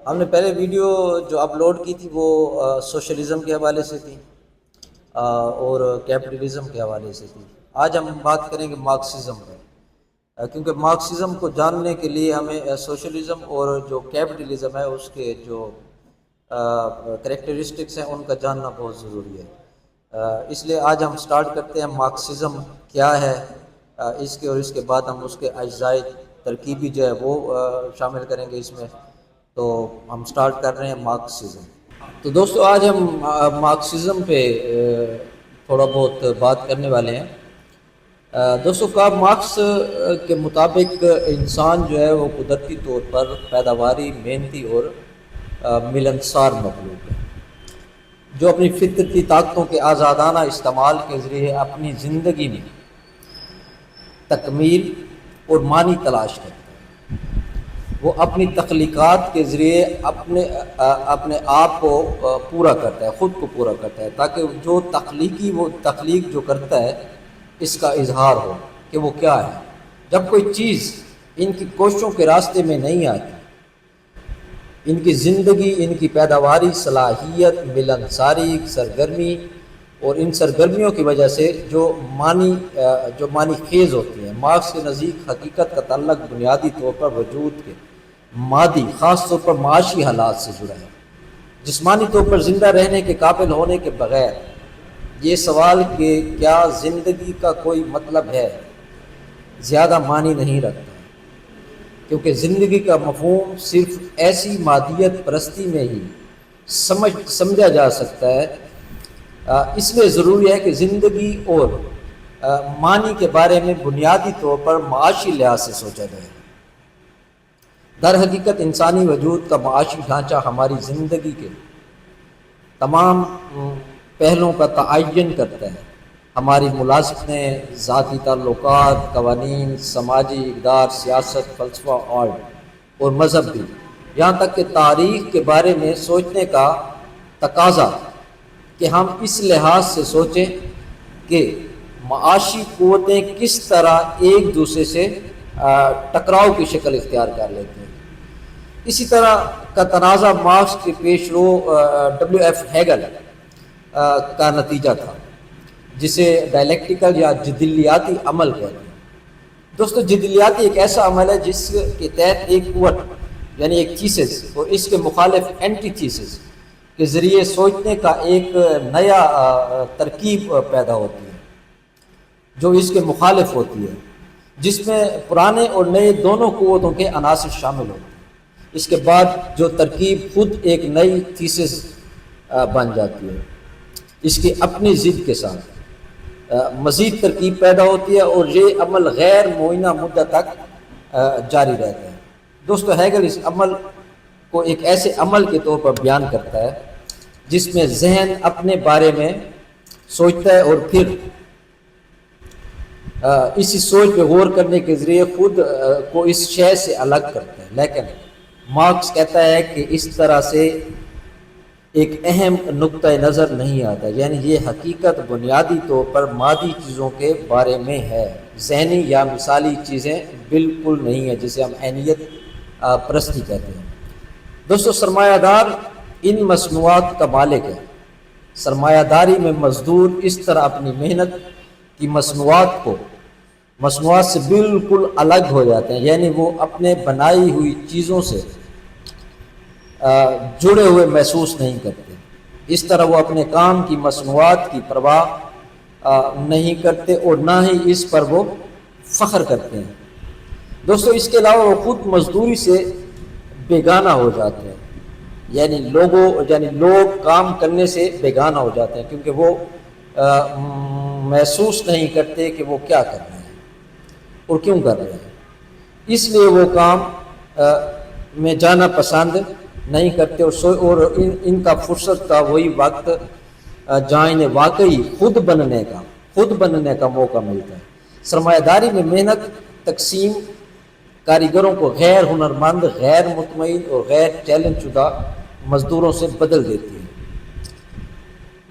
ہم نے پہلے ویڈیو جو اپلوڈ کی تھی وہ سوشلزم کے حوالے سے تھی اور کیپٹلزم کے حوالے سے تھی۔ آج ہم بات کریں گے مارکسزم پر، کیونکہ مارکسزم کو جاننے کے لیے ہمیں سوشلزم اور جو کیپٹلزم ہے اس کے جو کریکٹرسٹکس ہیں ان کا جاننا بہت ضروری ہے۔ اس لیے آج ہم سٹارٹ کرتے ہیں مارکسزم کیا ہے، اس کے اور اس کے بعد ہم اس کے اجزائے ترکیبی جو ہے وہ شامل کریں گے اس میں۔ تو ہم سٹارٹ کر رہے ہیں مارکسزم۔ تو دوستو آج ہم مارکسزم پہ تھوڑا بہت بات کرنے والے ہیں۔ دوستو کارل مارکس کے مطابق انسان جو ہے وہ قدرتی طور پر پیداواری، محنتی اور ملنسار مخلوق ہے، جو اپنی فطرتی طاقتوں کے آزادانہ استعمال کے ذریعے اپنی زندگی میں تکمیل اور معنی تلاش کرتا ہے۔ وہ اپنی تخلیقات کے ذریعے اپنے آپ کو پورا کرتا ہے، خود کو پورا کرتا ہے، تاکہ جو وہ تخلیق جو کرتا ہے اس کا اظہار ہو کہ وہ کیا ہے۔ جب کوئی چیز ان کی کوششوں کے راستے میں نہیں آتی، ان کی زندگی، ان کی پیداواری، صلاحیت، ملنساری، سرگرمی اور ان سرگرمیوں کی وجہ سے جو معنی خیز ہوتی ہیں۔ مارکس کے نزدیک حقیقت کا تعلق بنیادی طور پر وجود کے مادی، خاص طور پر معاشی حالات سے جڑا ہے۔ جسمانی طور پر زندہ رہنے کے قابل ہونے کے بغیر یہ سوال کہ کیا زندگی کا کوئی مطلب ہے زیادہ معنی نہیں رکھتا، کیونکہ زندگی کا مفہوم صرف ایسی مادیت پرستی میں ہی سمجھا جا سکتا ہے۔ اس لیے ضروری ہے کہ زندگی اور معنی کے بارے میں بنیادی طور پر معاشی لحاظ سے سوچا جائے۔ در حقیقت انسانی وجود کا معاشی ڈھانچہ ہماری زندگی کے تمام پہلوؤں کا تعین کرتا ہے۔ ہماری ملازمتیں، ذاتی تعلقات، قوانین، سماجی اقدار، سیاست، فلسفہ، آرٹ اور مذہب بھی، یہاں تک کہ تاریخ کے بارے میں سوچنے کا تقاضا کہ ہم اس لحاظ سے سوچیں کہ معاشی قوتیں کس طرح ایک دوسرے سے ٹکراؤ کی شکل اختیار کر لیتے ہیں۔ اسی طرح کا تنازع مارکس کے پیش رو WF ہیگل کا نتیجہ تھا، جسے ڈائلیکٹیکل یا جدلیاتی عمل کہتے ہیں۔ دوستو جدلیاتی ایک ایسا عمل ہے جس کے تحت ایک قوت یعنی ایک تھیسس اور اس کے مخالف اینٹی تھیسس کے ذریعے سوچنے کا ایک نیا ترکیب پیدا ہوتی ہے جو اس کے مخالف ہوتی ہے، جس میں پرانے اور نئے دونوں قوتوں کے عناصر شامل ہوتے ہیں۔ اس کے بعد جو ترکیب خود ایک نئی تھیسس بن جاتی ہے، اس کی اپنی ضد کے ساتھ مزید ترکیب پیدا ہوتی ہے اور یہ عمل غیر معینہ مدت تک جاری رہتا ہے۔ دوستو ہیگل اس عمل کو ایک ایسے عمل کے طور پر بیان کرتا ہے جس میں ذہن اپنے بارے میں سوچتا ہے اور پھر اسی سوچ پہ غور کرنے کے ذریعے خود کو اس شے سے الگ کرتا ہے۔ لیکن مارکس کہتا ہے کہ اس طرح سے ایک اہم نقطہ نظر نہیں آتا، یعنی یہ حقیقت بنیادی طور پر مادی چیزوں کے بارے میں ہے، ذہنی یا مثالی چیزیں بالکل نہیں ہے، جسے ہم عینیت پرستی کہتے ہیں۔ دوستو سرمایہ دار ان مصنوعات کا مالک ہے۔ سرمایہ داری میں مزدور اس طرح اپنی محنت کی مصنوعات سے بالکل الگ ہو جاتے ہیں، یعنی وہ اپنے بنائی ہوئی چیزوں سے جڑے ہوئے محسوس نہیں کرتے۔ اس طرح وہ اپنے کام کی مصنوعات کی پرواہ نہیں کرتے اور نہ ہی اس پر وہ فخر کرتے ہیں۔ دوستو اس کے علاوہ وہ خود مزدوری سے بیگانہ ہو جاتے ہیں، یعنی لوگ کام کرنے سے بیگانہ ہو جاتے ہیں، کیونکہ وہ محسوس نہیں کرتے کہ وہ کیا کر رہے ہیں اور کیوں کر رہے ہیں۔ اس لیے وہ کام میں جانا پسند نہیں کرتے اور ان کا فرصت کا وہی وقت جہاں انہیں واقعی خود بننے کا موقع ملتا ہے۔ سرمایہ داری میں محنت تقسیم کاریگروں کو غیر ہنرمند، غیر مطمئن اور غیر ٹیلنٹ شدہ مزدوروں سے بدل دیتی ہے۔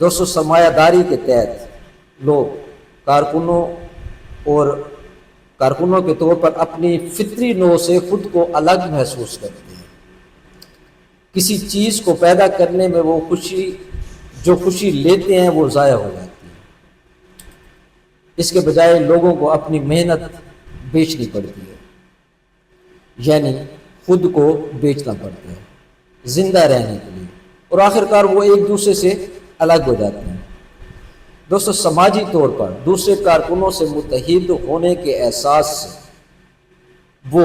دوستو سرمایہ داری کے تحت لوگ کارکنوں کے طور پر اپنی فطری نوع سے خود کو الگ محسوس کرتے ہیں، کسی چیز کو پیدا کرنے میں وہ جو خوشی لیتے ہیں وہ ضائع ہو جاتی ہے۔ اس کے بجائے لوگوں کو اپنی محنت بیچنی پڑتی ہے، یعنی خود کو بیچنا پڑتا ہے زندہ رہنے کے لیے، اور آخرکار وہ ایک دوسرے سے الگ ہو جاتے ہیں۔ دوستو، سماجی طور پر دوسرے کارکنوں سے متحد ہونے کے احساس سے وہ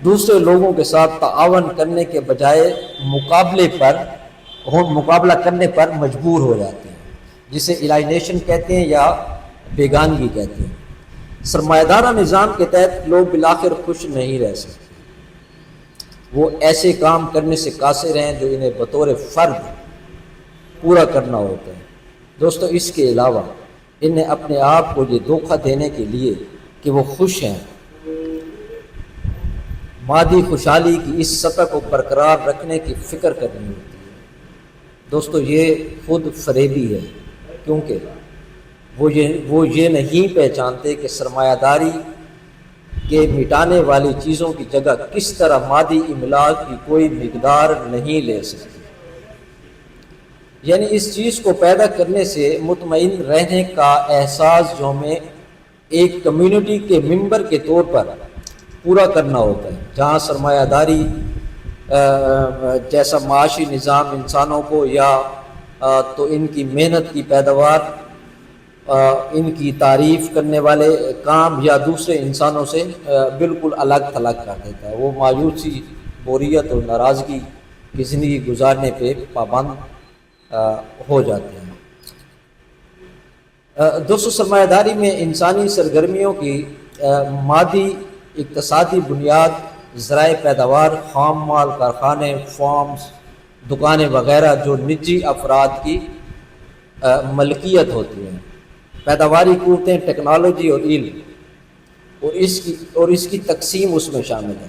دوسرے لوگوں کے ساتھ تعاون کرنے کے بجائے مقابلہ کرنے پر مجبور ہو جاتے ہیں، جسے الائنیشن کہتے ہیں یا بیگانگی کہتے ہیں۔ سرمایہ دارہ نظام کے تحت لوگ بالآخر خوش نہیں رہ سکتے، وہ ایسے کام کرنے سے قاصر ہیں جو انہیں بطور فرد پورا کرنا ہوتا ہے۔ دوستو، اس کے علاوہ انہیں اپنے آپ کو یہ دھوکہ دینے کے لیے کہ وہ خوش ہیں، مادی خوشحالی کی اس سطح کو برقرار رکھنے کی فکر کرنی ہوتی ہے۔ دوستو، یہ خود فریبی ہے، کیونکہ وہ یہ نہیں پہچانتے کہ سرمایہ داری کے مٹانے والی چیزوں کی جگہ کس طرح مادی املاک کی کوئی مقدار نہیں لے سکتی، یعنی اس چیز کو پیدا کرنے سے مطمئن رہنے کا احساس جو ہمیں ایک کمیونٹی کے ممبر کے طور پر پورا کرنا ہوتا ہے، جہاں سرمایہ داری جیسا معاشی نظام انسانوں کو یا تو ان کی محنت کی پیداوار، ان کی تعریف کرنے والے کام یا دوسرے انسانوں سے بالکل الگ تھلگ کر دیتا ہے۔ وہ مایوسی، بوریت اور ناراضگی کی زندگی گزارنے پہ پابند ہو جاتے ہیں۔ دوستو، سرمایہ داری میں انسانی سرگرمیوں کی مادی اقتصادی بنیاد ذرائع پیداوار، خام مال، کارخانے، فارمز، دکانیں وغیرہ جو نجی افراد کی ملکیت ہوتی ہیں، پیداواری قوتیں، ٹیکنالوجی اور علم، اور اس کی تقسیم اس میں شامل ہے۔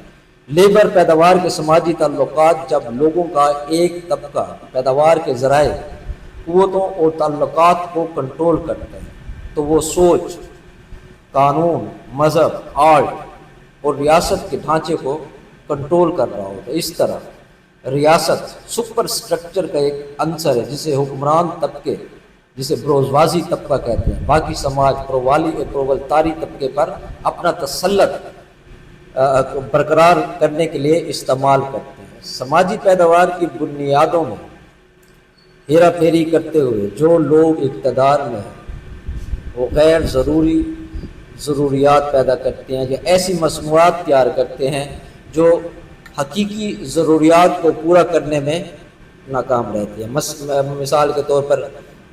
لیبر، پیداوار کے سماجی تعلقات، جب لوگوں کا ایک طبقہ پیداوار کے ذرائع، قوتوں اور تعلقات کو کنٹرول کرتا ہے تو وہ سوچ، قانون، مذہب، آرٹ اور ریاست کے ڈھانچے کو کنٹرول کر رہا ہوتا ہے۔ اس طرح ریاست سپر سٹرکچر کا ایک عنصر ہے جسے حکمران طبقے، جسے بروزوازی طبقہ کہتے ہیں، باقی سماج پرولتاری طبقے پر اپنا تسلط برقرار کرنے کے لیے استعمال کرتے ہیں۔ سماجی پیداوار کی بنیادوں میں ہیرا پھیری کرتے ہوئے جو لوگ اقتدار میں ہیں وہ غیر ضروری ضروریات پیدا کرتے ہیں یا ایسی مصنوعات تیار کرتے ہیں جو حقیقی ضروریات کو پورا کرنے میں ناکام رہتی ہیں۔ مثال کے طور پر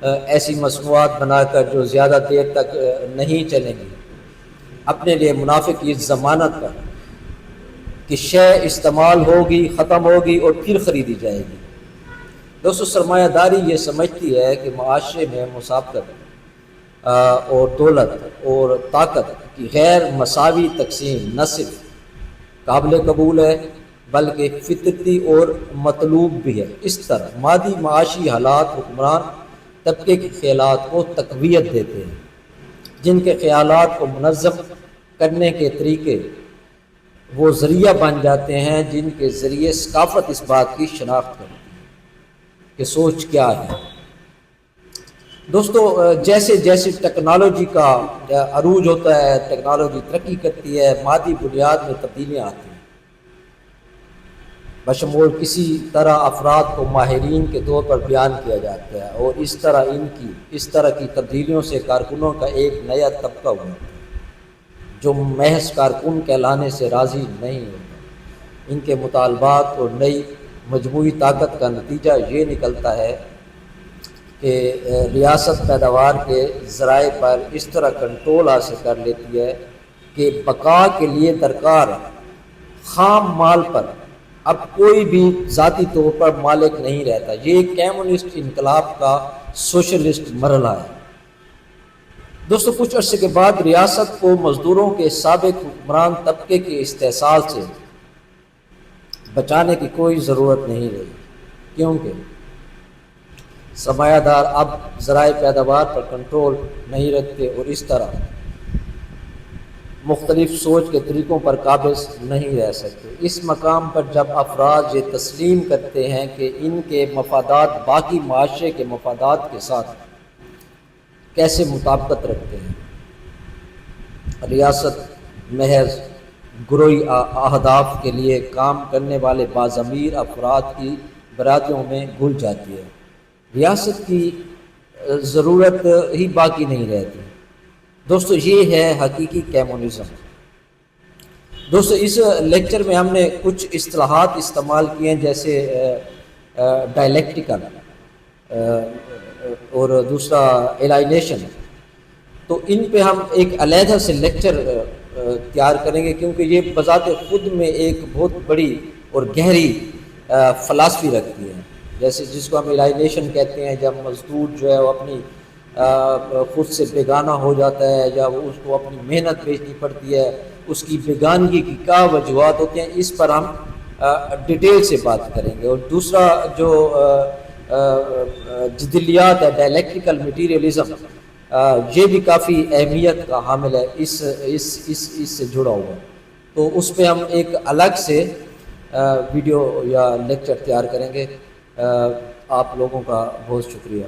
ایسی مصنوعات بنا کر جو زیادہ دیر تک نہیں چلیں گی، اپنے لیے منافع کی ضمانت پر کہ شے استعمال ہوگی، ختم ہوگی اور پھر خریدی جائے گی۔ دوستو، سرمایہ داری یہ سمجھتی ہے کہ معاشرے میں مسابقت اور دولت اور طاقت کی غیر مساوی تقسیم نہ صرف قابل قبول ہے بلکہ فطرتی اور مطلوب بھی ہے۔ اس طرح مادی معاشی حالات حکمران طبقے کے خیالات کو تقویت دیتے ہیں، جن کے خیالات کو منظم کرنے کے طریقے وہ ذریعہ بن جاتے ہیں جن کے ذریعے ثقافت اس بات کی شناخت کرتی ہے کہ سوچ کیا ہے۔ دوستو، جیسے جیسے ٹیکنالوجی کا عروج ہوتا ہے، ٹیکنالوجی ترقی کرتی ہے، مادی بنیاد میں تبدیلیاں آتی ہیں، بشمول کسی طرح افراد کو ماہرین کے طور پر بیان کیا جاتا ہے، اور اس طرح کی تبدیلیوں سے کارکنوں کا ایک نیا طبقہ ہوتا ہے جو محض کارکن کہلانے سے راضی نہیں ہوتا۔ ان کے مطالبات اور نئی مجموعی طاقت کا نتیجہ یہ نکلتا ہے کہ ریاست پیداوار کے ذرائع پر اس طرح کنٹرول حاصل کر لیتی ہے کہ بقا کے لیے درکار خام مال پر اب کوئی بھی ذاتی طور پر مالک نہیں رہتا۔ یہ ایک کمیونسٹ انقلاب کا سوشلسٹ مرحلہ ہے۔ دوستو، کچھ عرصے کے بعد ریاست کو مزدوروں کے سابق حکمران طبقے کے استحصال سے بچانے کی کوئی ضرورت نہیں رہی، کیونکہ سرمایہ دار اب ذرائع پیداوار پر کنٹرول نہیں رکھتے اور اس طرح مختلف سوچ کے طریقوں پر قابض نہیں رہ سکتے۔ اس مقام پر جب افراد یہ تسلیم کرتے ہیں کہ ان کے مفادات باقی معاشرے کے مفادات کے ساتھ کیسے مطابقت رکھتے ہیں، ریاست محض گروہی اہداف کے لیے کام کرنے والے باضمیر افراد کی برادریوں میں گھل جاتی ہے، ریاست کی ضرورت ہی باقی نہیں رہتی۔ دوستو یہ ہے حقیقی کمیونزم۔ دوستو اس لیکچر میں ہم نے کچھ اصطلاحات استعمال کیے ہیں، جیسے ڈائلیکٹیکل اور دوسرا الائنیشن۔ تو ان پہ ہم ایک علیحدہ سے لیکچر تیار کریں گے، کیونکہ یہ بذات خود میں ایک بہت بڑی اور گہری فلسفی رکھتی ہے۔ جیسے جس کو ہم الائنیشن کہتے ہیں، جب مزدور جو ہے وہ اپنی خود سے بیگانہ ہو جاتا ہے، یا اس کو اپنی محنت بیچنی پڑتی ہے، اس کی بیگانگی کی کیا وجوہات ہوتے ہیں، اس پر ہم ڈیٹیل سے بات کریں گے۔ اور دوسرا جو جدلیات ہے، ڈائلیکٹیکل میٹیریلزم، یہ بھی کافی اہمیت کا حامل ہے، اس سے جڑا ہوا۔ تو اس پہ ہم ایک الگ سے ویڈیو یا لیکچر تیار کریں گے۔ آپ لوگوں کا بہت شکریہ۔